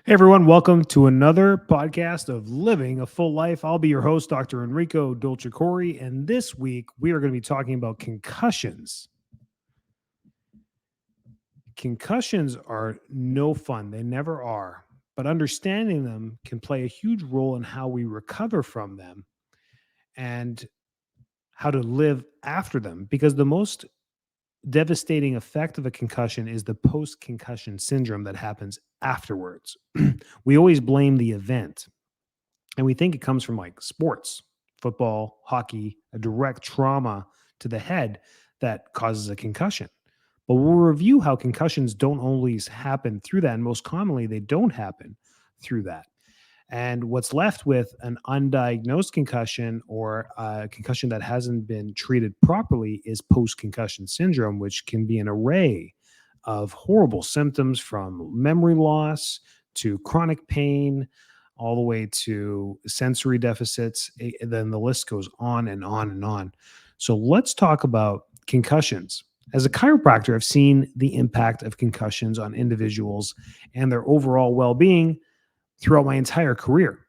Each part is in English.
Hey everyone, welcome to another podcast of Living a Full Life. I'll be your host, Dr. Enrico Dolcecore, and this week we are going to be talking about concussions. Concussions are no fun, they never are, but understanding them can play a huge role in how we recover from them and how to live after them because the most devastating effect of a concussion is the post concussion syndrome that happens afterwards. We always blame the event. And we think it comes from like sports, football, hockey, a direct trauma to the head that causes a concussion. But we'll review how concussions don't always happen through that. And most commonly, they don't happen through that. And what's left with an undiagnosed concussion or a concussion that hasn't been treated properly is post concussion syndrome, which can be an array of horrible symptoms from memory loss to chronic pain, all the way to sensory deficits. Then the list goes on and on and on. So let's talk about concussions. As a chiropractor, I've seen the impact of concussions on individuals and their overall well being throughout my entire career.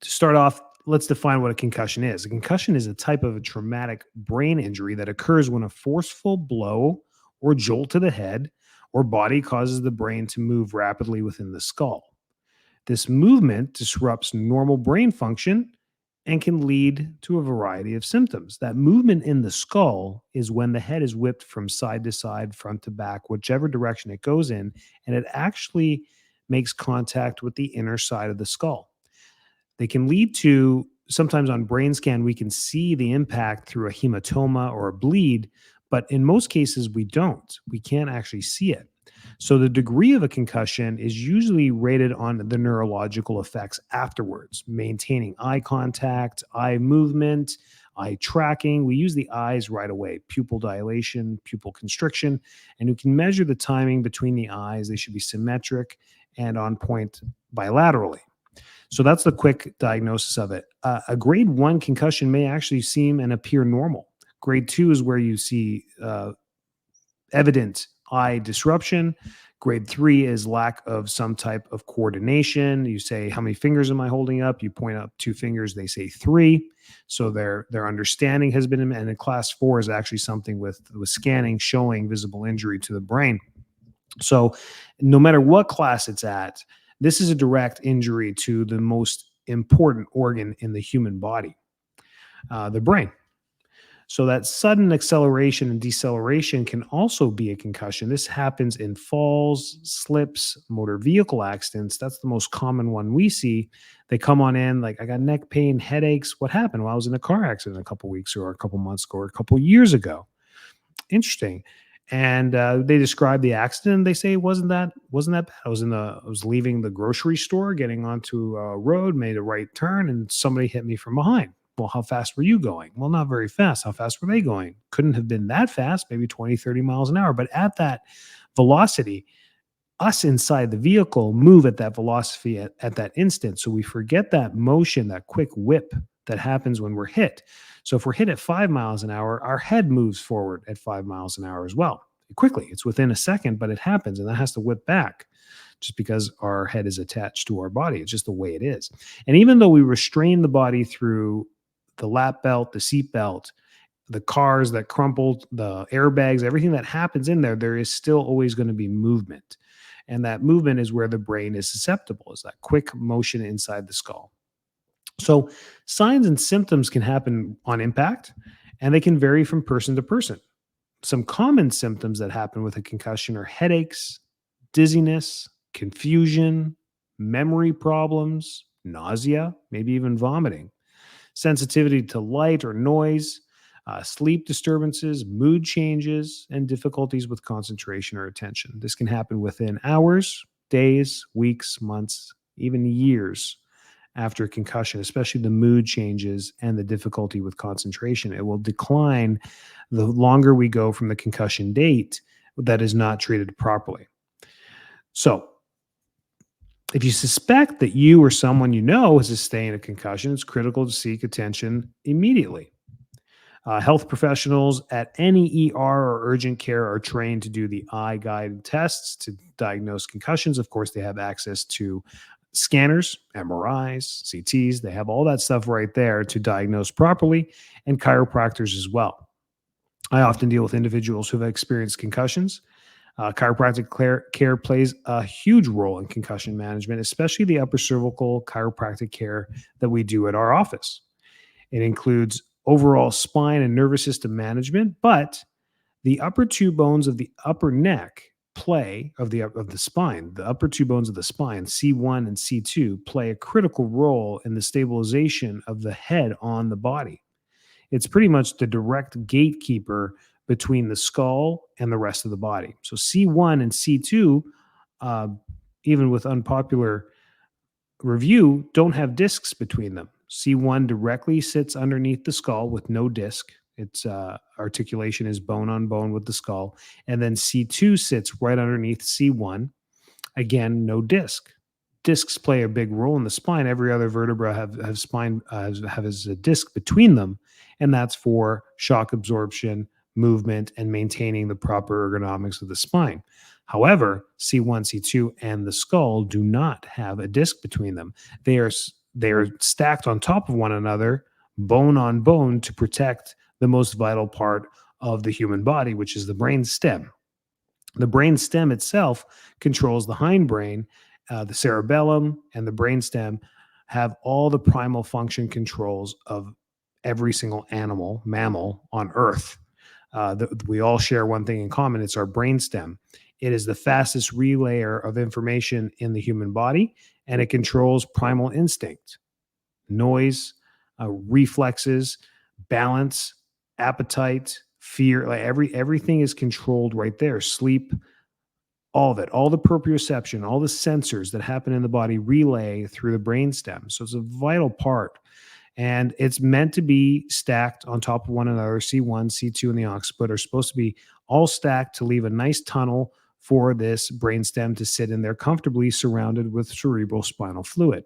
To start off, let's define what a concussion is. A concussion is a type of a traumatic brain injury that occurs when a forceful blow or jolt to the head or body causes the brain to move rapidly within the skull. This movement disrupts normal brain function and can lead to a variety of symptoms. That movement in the skull is when the head is whipped from side to side, front to back, whichever direction it goes in, and it actually makes contact with the inner side of the skull. They can lead to sometimes on brain scan, we can see the impact through a hematoma or a bleed, but in most cases, we don't. We can't actually see it. So the degree of a concussion is usually rated on the neurological effects afterwards, maintaining eye contact, eye movement, eye tracking. We use the eyes right away, pupil dilation, pupil constriction, and we can measure the timing between the eyes. They should be symmetric and on point bilaterally. So that's the quick diagnosis of it. A grade one concussion may actually seem and appear normal. Grade two is where you see evident eye disruption. Grade three is lack of some type of coordination. You say, "How many fingers am I holding up?" You point up two fingers. They say three. So their understanding has been. And in class four is actually something with scanning showing visible injury to the brain. So no matter what class it's at, this is a direct injury to the most important organ in the human body, the brain. So that sudden acceleration and deceleration can also be a concussion. This happens in falls, slips, motor vehicle accidents. That's the most common one we see. They come on in like, "I got neck pain, headaches." What happened? Well, I was in a car accident a couple weeks or a couple months ago or a couple years ago. Interesting. And they describe the accident. They say it wasn't that bad. I was leaving the grocery store, getting onto a road, made a right turn, and somebody hit me from behind. Well, how fast were you going? Well, not very fast. How fast were they going? Couldn't have been that fast, maybe 20, 30 miles an hour. But at that velocity, us inside the vehicle move at that velocity at that instant. So we forget that motion, that quick whip that happens when we're hit. So if we're hit at 5 miles an hour, our head moves forward at 5 miles an hour as well. Quickly, it's within a second, but it happens, and that has to whip back just because our head is attached to our body. It's just the way it is. And even though we restrain the body through the lap belt, the seat belt, the cars that crumpled, the airbags, everything that happens in there, there is still always going to be movement. And that movement is where the brain is susceptible, is that quick motion inside the skull. So signs and symptoms can happen on impact, and they can vary from person to person. Some common symptoms that happen with a concussion are headaches, dizziness, confusion, memory problems, nausea, maybe even vomiting, sensitivity to light or noise, sleep disturbances, mood changes, and difficulties with concentration or attention. This can happen within hours, days, weeks, months, even years after a concussion, especially the mood changes and the difficulty with concentration. It will decline the longer we go from the concussion date that is not treated properly. So, if you suspect that you or someone you know has sustained a concussion, it's critical to seek attention immediately. Health professionals at any ER or urgent care are trained to do the eye guided tests to diagnose concussions. Of course, they have access to scanners, MRIs, CTs. They have all that stuff right there to diagnose properly, and chiropractors as well. I often deal with individuals who have experienced concussions. Chiropractic care plays a huge role in concussion management, especially the upper cervical chiropractic care that we do at our office. It includes overall spine and nervous system management, but the upper two bones of the upper neck play of the spine, the upper two bones of the spine, C1 and C2, play a critical role in the stabilization of the head on the body. It's pretty much the direct gatekeeper between the skull and the rest of the body. So C1 and C2, uh, even with unpopular review, don't have discs between them. C1 directly sits underneath the skull with no disc. Its articulation is bone on bone with the skull. And then C2 sits right underneath C1. Again, no disc. Discs play a big role in the spine. Every other vertebra have spine has a disc between them, and that's for shock absorption, movement, and maintaining the proper ergonomics of the spine. However, C1, C2, and the skull do not have a disc between them. They are stacked on top of one another, bone on bone, to protect the most vital part of the human body, which is the brain stem. The brain stem itself controls the hindbrain, the cerebellum, and the brain stem have all the primal function controls of every single animal, mammal on Earth. We all share one thing in common: it's our brain stem. It is the fastest relayer of information in the human body, and it controls primal instinct, noise, reflexes, balance, appetite, fear. Like everything is controlled right there. Sleep, all of it, all the proprioception, all the sensors that happen in the body relay through the brainstem. So it's a vital part. And it's meant to be stacked on top of one another. C1, C2, and the occiput are supposed to be all stacked to leave a nice tunnel for this brainstem to sit in there comfortably, surrounded with cerebral spinal fluid.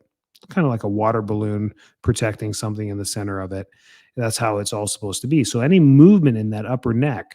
Kind of like a water balloon protecting something in the center of it. That's how it's all supposed to be. So any movement in that upper neck,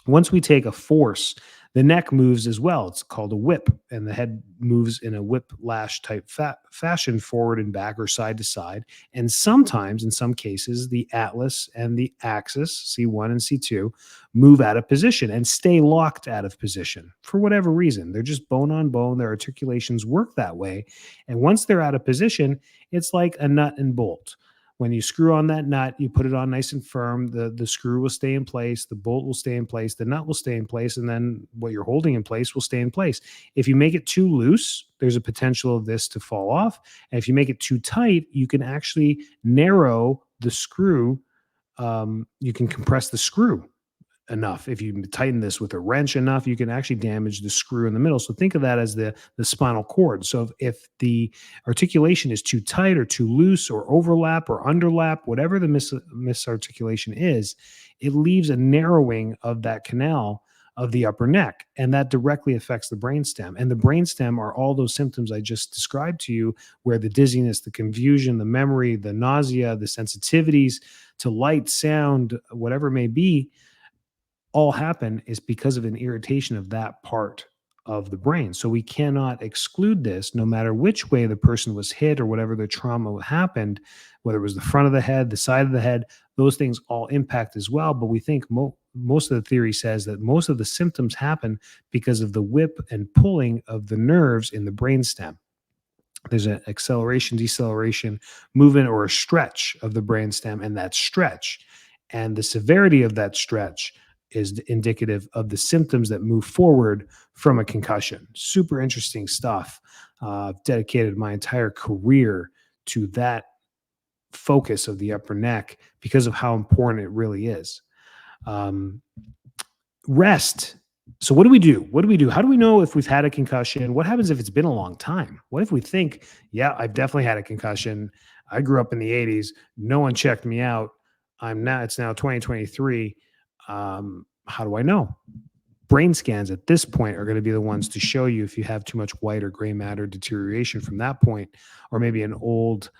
once we take a force, the neck moves as well. It's called a whip, and the head moves in a whiplash type fashion, forward and back or side to side. And sometimes, in some cases, the atlas and the axis, C1 and C2, move out of position and stay locked out of position for whatever reason. They're just bone on bone. Their articulations work that way. And once they're out of position, it's like a nut and bolt. When you screw on that nut, you put it on nice and firm. The screw will stay in place, the bolt will stay in place, the nut will stay in place, and then what you're holding in place will stay in place. If you make it too loose, there's a potential of this to fall off. And if you make it too tight, you can actually narrow the screw. You can compress the screw enough. If you tighten this with a wrench enough, you can actually damage the screw in the middle. So think of that as the spinal cord. So if the articulation is too tight or too loose or overlap or underlap, whatever the misarticulation is, it leaves a narrowing of that canal of the upper neck, and that directly affects the brainstem. And the brainstem are all those symptoms I just described to you, where the dizziness, the confusion, the memory, the nausea, the sensitivities to light, sound, whatever it may be, all happen is because of an irritation of that part of the brain. So we cannot exclude this no matter which way the person was hit or whatever the trauma happened, whether it was the front of the head, the side of the head, those things all impact as well. But we think most of the theory says that most of the symptoms happen because of the whip and pulling of the nerves in the brainstem. There's an acceleration, deceleration, movement, or a stretch of the brainstem, and that stretch and the severity of that stretch is indicative of the symptoms that move forward from a concussion. Super interesting stuff. I've dedicated my entire career to that focus of the upper neck because of how important it really is. Um, Rest. So what do we do? What do we do? How do we know if we've had a concussion? What happens if it's been a long time? What if we think, yeah, I've definitely had a concussion. I grew up in the 80s. No one checked me out. It's now 2023. How do I know? Brain scans at this point are going to be the ones to show you if you have too much white or gray matter deterioration from that point, or maybe an old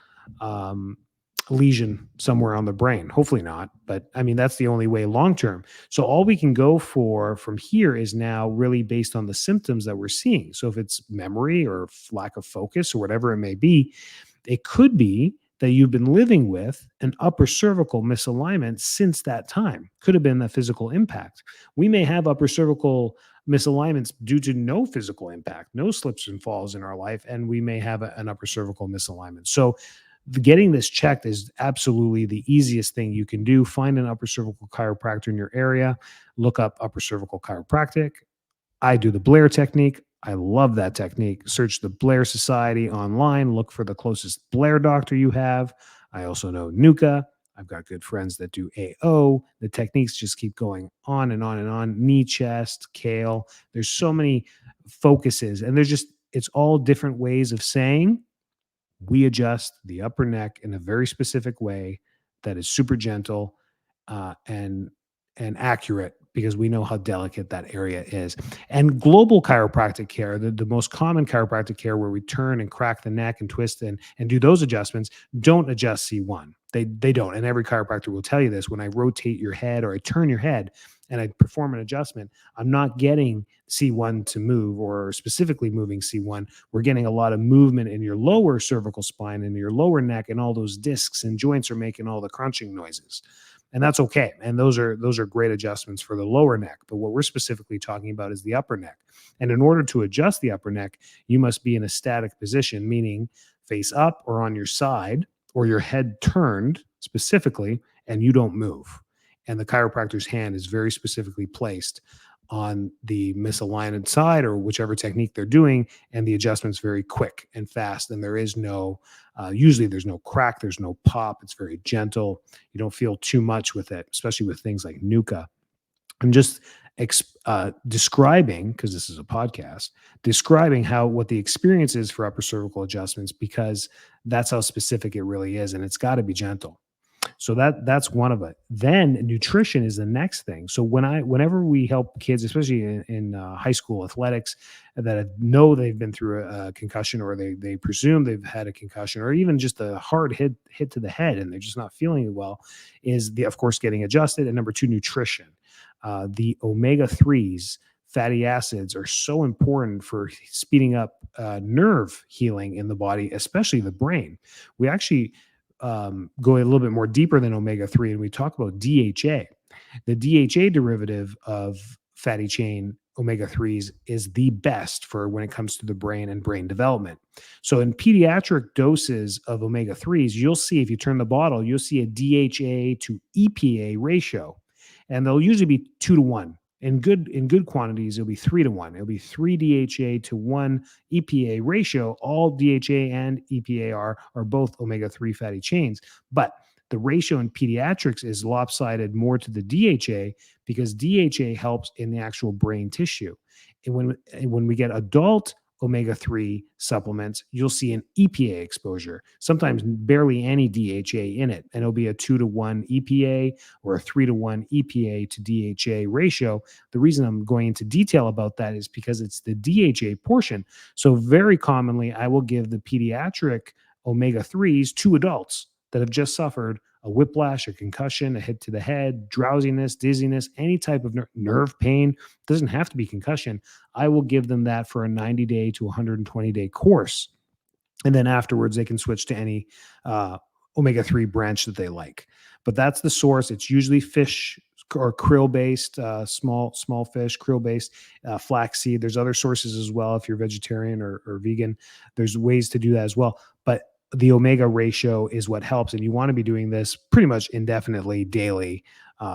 lesion somewhere on the brain. Hopefully not, but I mean, that's the only way long term. So all we can go for from here is now really based on the symptoms that we're seeing. So if it's memory or lack of focus or whatever it may be, it could be that you've been living with an upper cervical misalignment since that time. Could have been a physical impact. We may have upper cervical misalignments due to no physical impact, no slips and falls in our life, and we may have an upper cervical misalignment. So getting this checked is absolutely the easiest thing you can do. Find an upper cervical chiropractor in your area, look up upper cervical chiropractic. I do the Blair technique. I love that technique. Search the Blair Society online, look for the closest Blair doctor you have. I also know NUCA. I've got good friends that do AO. The techniques just keep going on and on and on. Knee, chest, kale. There's so many focuses, and there's just, it's all different ways of saying we adjust the upper neck in a very specific way that is super gentle uh, and and accurate because we know how delicate that area is. And global chiropractic care, the most common chiropractic care where we turn and crack the neck and twist and do those adjustments, don't adjust C1. They don't. And every chiropractor will tell you this. When I rotate your head or I turn your head and I perform an adjustment, I'm not getting C1 to move or specifically moving C1. We're getting a lot of movement in your lower cervical spine and your lower neck, and all those discs and joints are making all the crunching noises. And that's okay. And those are great adjustments for the lower neck. But what we're specifically talking about is the upper neck. And in order to adjust the upper neck, you must be in a static position, meaning face up or on your side, or your head turned specifically, and you don't move. And the chiropractor's hand is very specifically placed on the misaligned side or whichever technique they're doing, and the adjustment's very quick and fast. And there is no, usually there's no crack, there's no pop. It's very gentle. You don't feel too much with it, especially with things like NUCA. I'm just describing, because this is a podcast, describing how what the experience is for upper cervical adjustments, because that's how specific it really is, and it's got to be gentle. So that's one of it. Then nutrition is the next thing. So whenever we help kids, especially in high school athletics, that know they've been through a concussion, or they presume they've had a concussion, or even just a hard hit to the head, and they're just not feeling it well, is of course getting adjusted. And number two, nutrition. The omega 3s, fatty acids, are so important for speeding up nerve healing in the body, especially the brain. We actually go a little bit more deeper than omega 3, and we talk about DHA. The DHA derivative of fatty chain omega 3s is the best for when it comes to the brain and brain development. So in pediatric doses of omega 3s, you'll see, if you turn the bottle, you'll see a DHA to EPA ratio, and they'll usually be 2 to 1. In good quantities, it'll be 3 to 1. It'll be 3 DHA to 1 EPA ratio. All DHA and EPA are both omega 3 fatty chains, but the ratio in pediatrics is lopsided more to the DHA, because DHA helps in the actual brain tissue. And when we get adult omega 3 supplements, you'll see an EPA exposure, sometimes barely any DHA in it. And it'll be a 2 to 1 EPA or a 3 to 1 EPA to DHA ratio. The reason I'm going into detail about that is because it's the DHA portion. So very commonly, I will give the pediatric omega 3s to adults that have just suffered a whiplash, a concussion, a hit to the head, drowsiness, dizziness, any type of nerve pain. Doesn't have to be concussion. I will give them that for a 90-day to 120-day course. And then afterwards, they can switch to any omega 3 branch that they like. But that's the source. It's usually fish or krill based, small fish, krill based, flaxseed. There's other sources as well. If you're vegetarian or vegan, there's ways to do that as well. But the omega ratio is what helps. And you want to be doing this pretty much indefinitely, daily,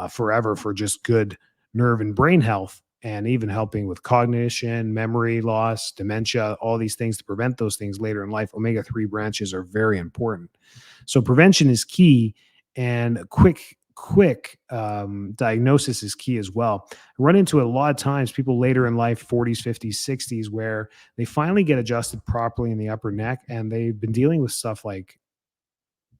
forever, for just good nerve and brain health, and even helping with cognition, memory loss, dementia, all these things to prevent those things later in life. Omega 3 branches are very important. So prevention is key, and quick diagnosis is key as well. I run into a lot of times people later in life, 40s, 50s, 60s, where they finally get adjusted properly in the upper neck, and they've been dealing with stuff like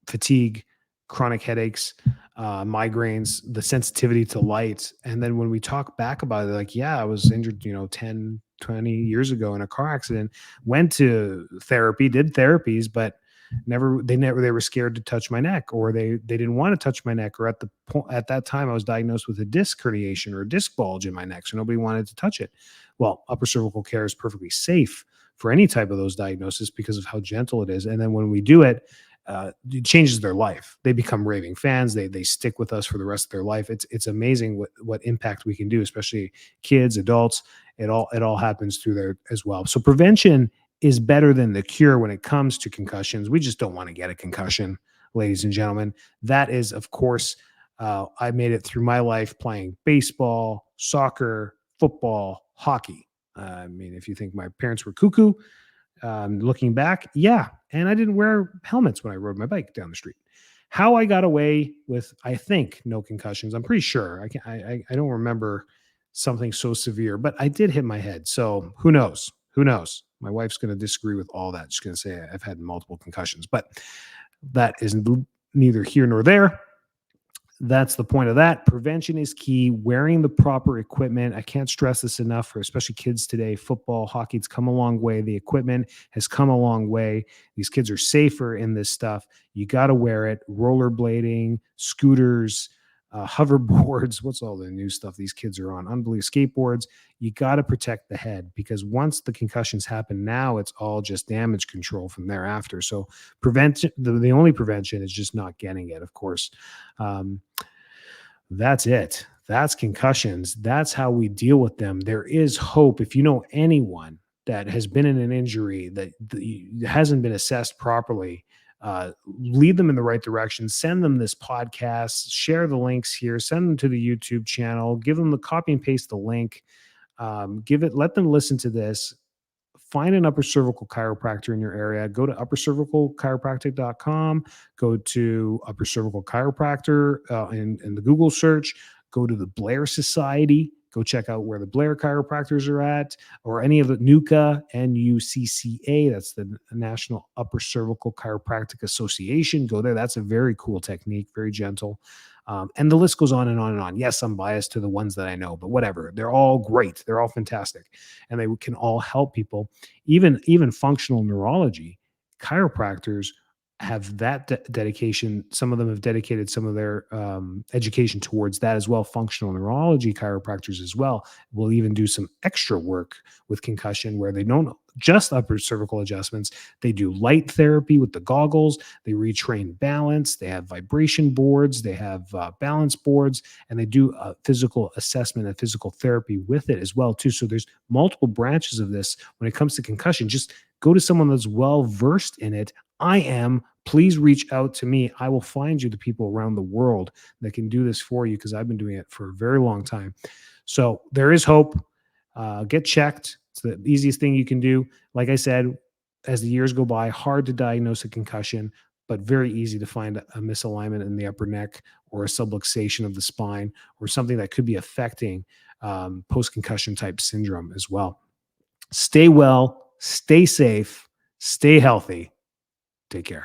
fatigue, chronic headaches, migraines, the sensitivity to light. And then when we talk back about it, like, yeah, I was injured, 10, 20 years ago in a car accident, went to therapy, did therapies, but They were scared to touch my neck, or they didn't want to touch my neck, or at that time I was diagnosed with a disc herniation or a disc bulge in my neck, so nobody wanted to touch it. Well, upper cervical care is perfectly safe for any type of those diagnoses because of how gentle it is. And then when we do it, it changes their life. They become raving fans. They stick with us for the rest of their life. It's amazing what impact we can do, especially kids, adults. It all happens through there as well. So prevention is better than the cure when it comes to concussions. We just don't want to get a concussion, ladies and gentlemen. That is, of course, I made it through my life playing baseball, soccer, football, hockey. I mean, if you think my parents were cuckoo, looking back, yeah. And I didn't wear helmets when I rode my bike down the street. How I got away with, I think, no concussions. I'm pretty sure. I don't remember something so severe, but I did hit my head. So who knows? Who knows? My wife's going to disagree with all that. She's going to say I've had multiple concussions, but that is neither here nor there. That's the point of that. Prevention is key. Wearing the proper equipment. I can't stress this enough for especially kids today. Football, hockey, it's come a long way. The equipment has come a long way. These kids are safer in this stuff. You got to wear it. Rollerblading, scooters, hoverboards. What's all the new stuff these kids are on? Unbelievable. Skateboards. You got to protect the head, because once the concussions happen, now it's all just damage control from thereafter. So prevention, the only prevention is just not getting it, of course. Um, that's it. That's concussions. That's how we deal with them. There is hope. If you know anyone that has been in an injury that hasn't been assessed properly, lead them in the right direction. Send them this podcast. Share the links here. Send them to the YouTube channel. Give them the copy and paste the link. Let them listen to this. Find an upper cervical chiropractor in your area. Go to uppercervicalchiropractic.com. Go to upper cervical chiropractor in the Google search. Go to the Blair Society. Go check out where the Blair chiropractors are at, or any of the NUCCA, NUCCA. That's the National Upper Cervical Chiropractic Association. Go there. That's a very cool technique, very gentle. And the list goes on and on and on. Yes, I'm biased to the ones that I know, but whatever. They're all great. They're all fantastic, and they can all help people. Even functional neurology chiropractors have that dedication. Some of them have dedicated some of their education towards that as well. Functional neurology chiropractors as well will even do some extra work with concussion, where they don't just upper cervical adjustments. They do light therapy with the goggles. They retrain balance. They have vibration boards. They have balance boards, and they do physical assessment and physical therapy with it as well too. So there's multiple branches of this when it comes to concussion. Just go to someone that's well versed in it. I am. Please reach out to me. I will find you the people around the world that can do this for you, because I've been doing it for a very long time. So there is hope. Get checked. It's the easiest thing you can do. Like I said, as the years go by, hard to diagnose a concussion, but very easy to find a misalignment in the upper neck, or a subluxation of the spine, or something that could be affecting post-concussion type syndrome as well. Stay well, stay safe, stay healthy. Take care.